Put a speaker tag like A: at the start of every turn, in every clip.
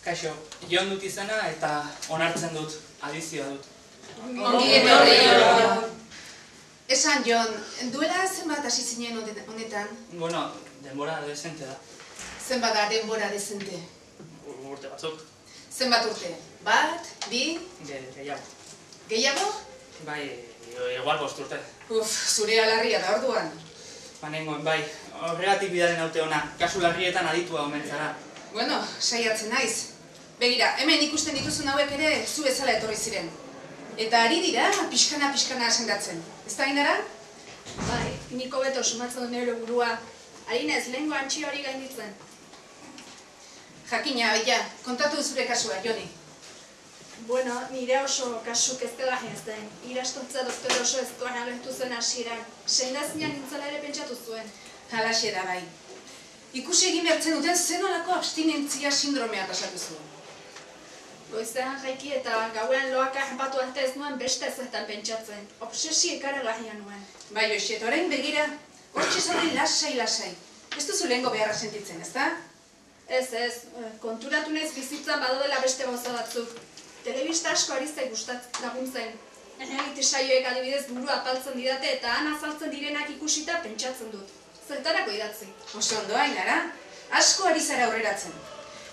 A: Kaixo, Jon dut izena eta onartzen dut, adizioa dut.
B: Ongi etorri, Jon. Esan, Jon, duela zenbat hasi zinen honetan?
A: Bueno, denbora dezente da.
B: Zenbat da denbora dezente?
A: Urte batzuk.
B: Zenbat urte? Bat, bi?
A: Gehiago.
B: Gehiago?
A: Bai, igual 5 urte.
B: Zure alarria da orduan.
A: Nengoen, bai, horregatik bidaren haute ona, kasu larrietan aditua omen zara.
B: Bueno, saiatzen naiz. Begira, hemen ikusten dituzun hauek ere zu bezala etorri ziren. Eta ari dira, pixkana sendatzen. Ez da Ainara?
C: Bai, niko beto sumatzen dut nire burua. Harinez, lehengo antxio hori gainditzen.
B: Jakina, baina, kontatu zure kasua, Joni.
C: Bueno, nire oso kasuk ez dela jenzten. Irastontza doktore oso ezkoan agertu zen hasieran. Sendazinan nintzala ere pentsatu zuen.
B: Halaxe da bai. Ikusi egin behartzen duten zenolako abstinentzia sindromea pasatu zuen.
C: Goizean jaiki eta gauean loak ahbatu arte ez nuen beste ezetan pentsatzen. Obsesi ikaragarria nuen.
B: Bai, Oixet, orain begira, hortxe zaude lasai. Ez duzu lehengo beharra sentitzen, ezta?
C: Ez, konturatu naiz bizitzan badodela beste gauza batzuk. Telebista asko ari zai laguntzen. Reality saioek adibidez burua apaltzen didate eta han azaltzen direnak ikusita pentsatzen dut. Zertarako idatzi.
B: Oso ondo, Ainara. Asko ari zara aurreratzen.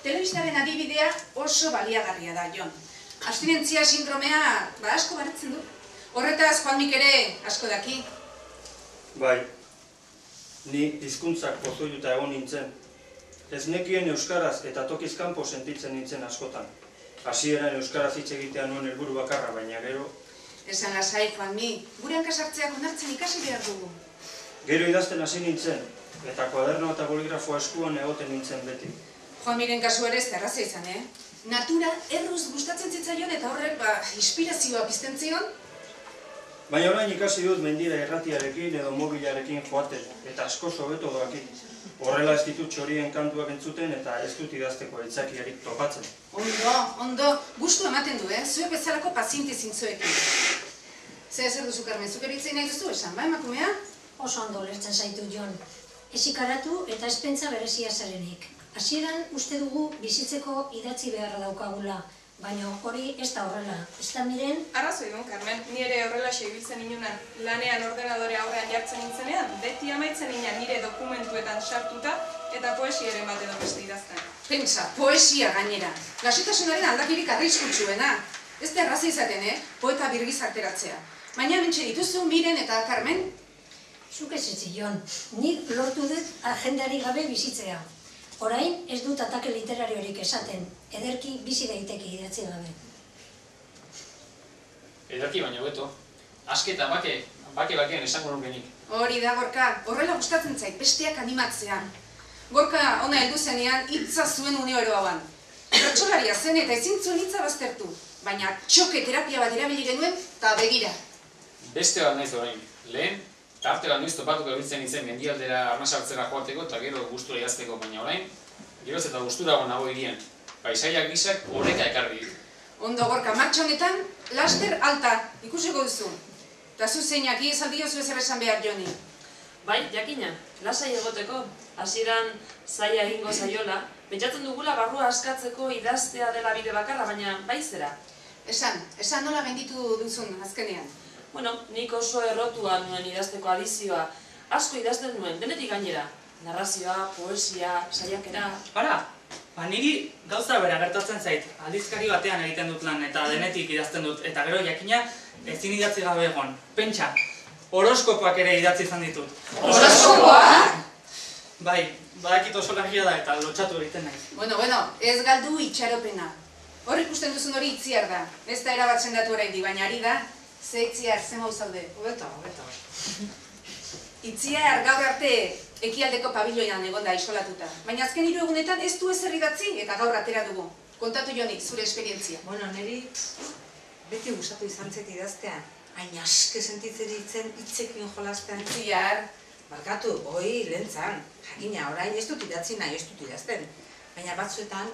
B: Telebistaren adibidea oso baliagarria da, Jon. Abstinentzia sindromea asko baratzen du. Horretaz, Juanmik ere asko daki.
D: Bai, ni hizkuntzak pozoituta egon nintzen. Ez nekien euskaraz eta tokiz kanpo sentitzen nintzen askotan. Hasieran euskaraz hitz egitea nuen helburu bakarra, baina gero...
B: Esan lasai, Juanmi, gure hankasartzeak onartzen ikasi behar dugu.
D: Gero idazten hasi nintzen, eta kuaderno eta boligrafoa eskuan egoten nintzen beti.
B: Juanmiren kasu ere ez erraza izan, Natura erruz gustatzen zitzaion eta horrek, inspirazioa pizten zion.
D: Baina orain ikasi dut mendira erratiarekin edo mobilarekin joaten, eta asko hobeto doakit. Horrela ez ditut txorien kantuak entzuten eta ez dut idazteko aitzakiarik topatzen.
B: Ondo, gustu ematen du, zuek bezalako paziente zintzoekin. Zer duzu, Carmen, zuk eritzei nahi duzu esan, ba, emakumea?
E: Oso ondo lertzen zaitu, Jon. Ez ikaratu eta ez pentsa berezia zarenik. Hasieran uste dugu bizitzeko idatzi beharra daukagula, baina hori ez da horrela. Ez da miren...
F: Arrazoi duen, Carmen, ni ere horrela ibiltzen inunan. Lanean ordenadore aurrean jartzen nintzenean, beti amaitzen inan nire dokumentuetan sartuta eta poesiaren bat edo beste idazten.
B: Pentsa, poesia gainera. Lasitasunaren aldakirik arriskutsuena. Ez da erraza izaten, poeta birgiz arteratzea. Baina mentxe dituzu Miren eta Carmen?
E: Zuk ez etzi, Jon. Nik lortu dut agendari gabe bizitzea. Orain ez dut atake literariorik esaten, ederki bizi daiteke idatzi gabe.
G: Ederki baino beto. Aske eta bakean esango nukenik.
B: Hori da, Gorka, horrela gustatzen zait, besteak animatzea. Gorka ona heldu zenean hitza zuen uneoro hauan. Bertsolaria zen eta ezin zuen hitza baztertu, baina txoke terapia bat erabili genuen eta begira.
G: Beste bat naiz orain. Lehen, tarte bat noiz topatuko ebiltzen nintzen mendialdera arnasartzera joateko eta gero gustura idazteko, baina orain, geroz eta gusturago nago hirian. Paisaiak gisak horreka ekarri ditu.
B: Ondo, Gorka, martxa honetan, laster alta, ikusiko duzu. Eta zu zeinak, iezaldi jozu ezer esan behar, Joni.
H: Bai, jakina, lasai egoteko, hasieran zaila egingo zaiola, pentsatzen dugula barrua askatzeko idaztea dela bide bakarra, baina bai zera.
B: Esan nola gainditu duzun azkenean.
H: Bueno, nik oso errotua nuen idazteko adizioa, asko idazten nuen, denetik gainera. Narrazioa, poesia, saiakera...
A: Niri gauza bera gertatzen zait, aldizkari batean egiten dut lan eta denetik idazten dut, eta gero jakina ezin idatzi gabe egon. Pentsa, horoskopoak ere idatzi izan ditut.
B: Horoskopoak?
A: Bai, badakit oso larria da eta lotxatu egiten naiz.
B: Bueno, ez galdu itxaropena. Hor ikusten duzun hori itziar da. Ez da erabat sendatu oraindik, baina ari da, ze itziar, ze mau zaude.
A: Hobeto.
B: Itziar gaur arte ekialdeko pabiloian egonda isolatuta. Baina azken 3 egunetan ez du ezer idatzi eta gaur atera dugu. Kontatu Joni, zure esperientzia.
I: Bueno, niri beti gustatu izan zait idaztean. Hain aske sentitzen ditzen hitzekin jolastean.
B: Itziar.
I: Barkatu, hoi lehentzan. Jakina, orain ez dut idatzi nahi ez dut idazten. Baina batzuetan,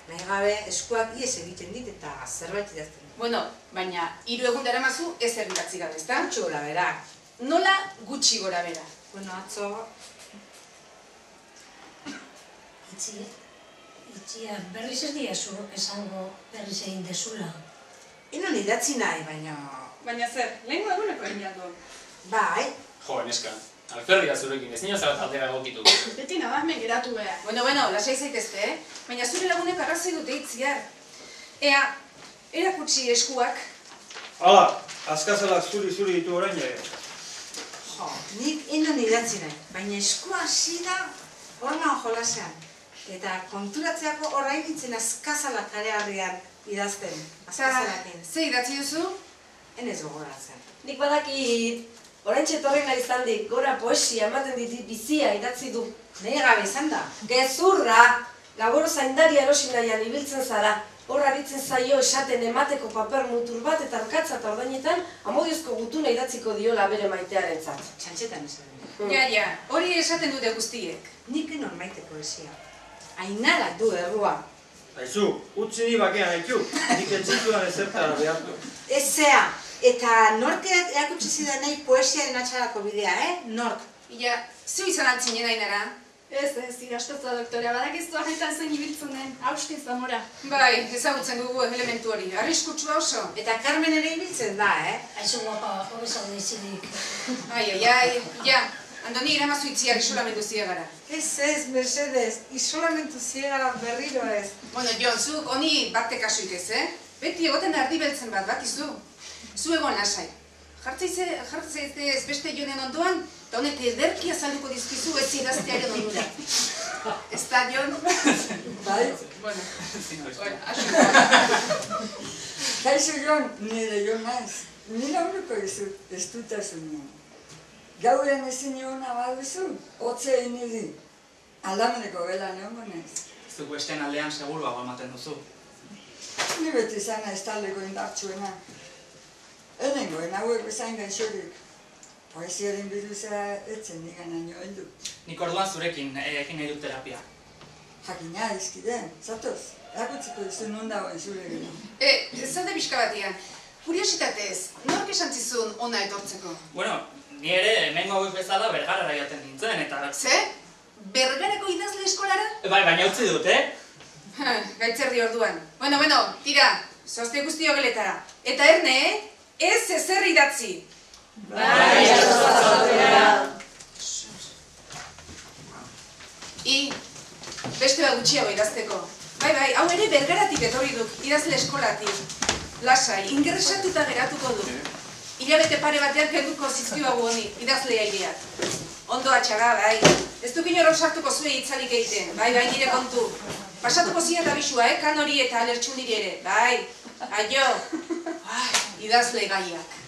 I: nahi gabe eskuak ies egiten dit eta zerbait idazten.
B: Bueno, baina 3 egun daramazu ezer idatzi gabe, ezta?
I: Gutxi gora bera.
B: Nola gutxi gora bera?
I: Bueno, atzo...
E: Itxia, berriz ez diazu esango berriz egin dezula.
I: Enon idatzi nahi, baina...
F: Baina zer, lehenko eguneko egin jatu.
I: Bai,
G: Jo, neska, alferria zurekin, ez nina zara taldera egokitu.
C: Beti nabazmen geratu behar.
B: Bueno, lasai zaitezte, baina zure lagunek arrazoi dute itziar. Ea, erakutsi eskuak.
D: Hala, azkazalak zuri ditu orain ere.
I: jo, nik enon idatzi nahi, baina eskua hasi da orman jolasean. Eta konturatzeako orain nintzen azkazalak kareharrian idazten, azkazalakin.
B: Ze idatzi duzu?
I: Enez gogoratzen.
J: Nik badakit, oraintxe etorri nahi izandik, gora poesia ematen dit bizia idatzi du.
I: Nahi gabe izan da.
J: Gezurra! Gaboro zaindaria erosi nahian ibiltzen zara. Hor aritzen zaio esaten emateko paper mutur bat eta arkatza eta ordainetan amodiozko gutuna idatziko diola bere maitearentzat.
I: Txantxetan esan.
B: Ja, hori esaten dute guztiek.
I: Nik enon maite poesia. Ainarak du errua.
D: Aizu, utzi ni bakean haitu, nik entzituan ezertara behartu.
I: Ez zea, eta norkeat erakutsi zidan nahi poesiaren atxarako bidea, Nork.
B: Ja, zu izan altzinen ainara?
C: Ez, ikastotza doktorea, badakizu arretan zen ibiltzen den, Austin Zamora.
B: Bai, ezagutzen dugu elementu hori, arriskutsua oso.
I: Eta Carmen ere ibiltzen da,
E: Aizu guapa, hobe zaude izinik.
B: Ja, Andoni iramazu itziar isolamendu ziegara.
I: Ez, Mercedes, isolamentu ziegara berriro ez.
B: Bueno, Jon, zuk honi barte kasuik ez, Beti egoten ardi beltzen bat, bakizu. Zu egon lasai. Jartzei ez beste Jonen ondoan, eta honek ederki azalduko dizkizu ez idaztearen ondura. Ez da, Jon?
K: Bai?
B: Bueno,
K: Kaixo Jon, nire Jon naiz. Nire aurreko izut, ez dutasunean. Gauean ezin eguna baduzu, hotze egin niri. Aldameneko gela neongonez.
A: Zuk besteen aldean seguruago ematen duzu.
K: Ni beti izan naiz taldeko indartsuena. Edengoen hauek bezain gaixorik. Poesiaren biruzea etzen niganaino heldu.
A: Nik orduan zurekin ekin nahi dut terapia.
K: Jakina, izkide, zatoz, erakutziko dizu non dagoen zure gero.
B: Zalde pixka batian. Kuriositatez, nork esan zizun ona etortzeko?
A: Bueno, ni ere hemengo hauek bezala Bergarara joaten nintzen, eta...
B: Ze? Bergarako idazle eskolara?
A: Bai, baina utzi dut,
B: Gaitzerdi orduan. Bueno, tira, zoazte guztio geletara. Eta erne, ez ezer idatzi.
J: Bai, azaltzea.
B: Beste bat gutxiago idazteko. Bai, hau ere Bergaratik etorri duk, idazle eskolatik. Lasai, ingresatuta geratuko du. Hilabete pare batean kenduko zizkibagu honi, idazle aireak. Ondo atxaga, bai. Ez duk inorok sartuko zuei itzalik egiten, bai, nire kontu. Pasatuko ziat abisua, kan hori eta alertxundiri ere, bai. Aio, idazle gaiak.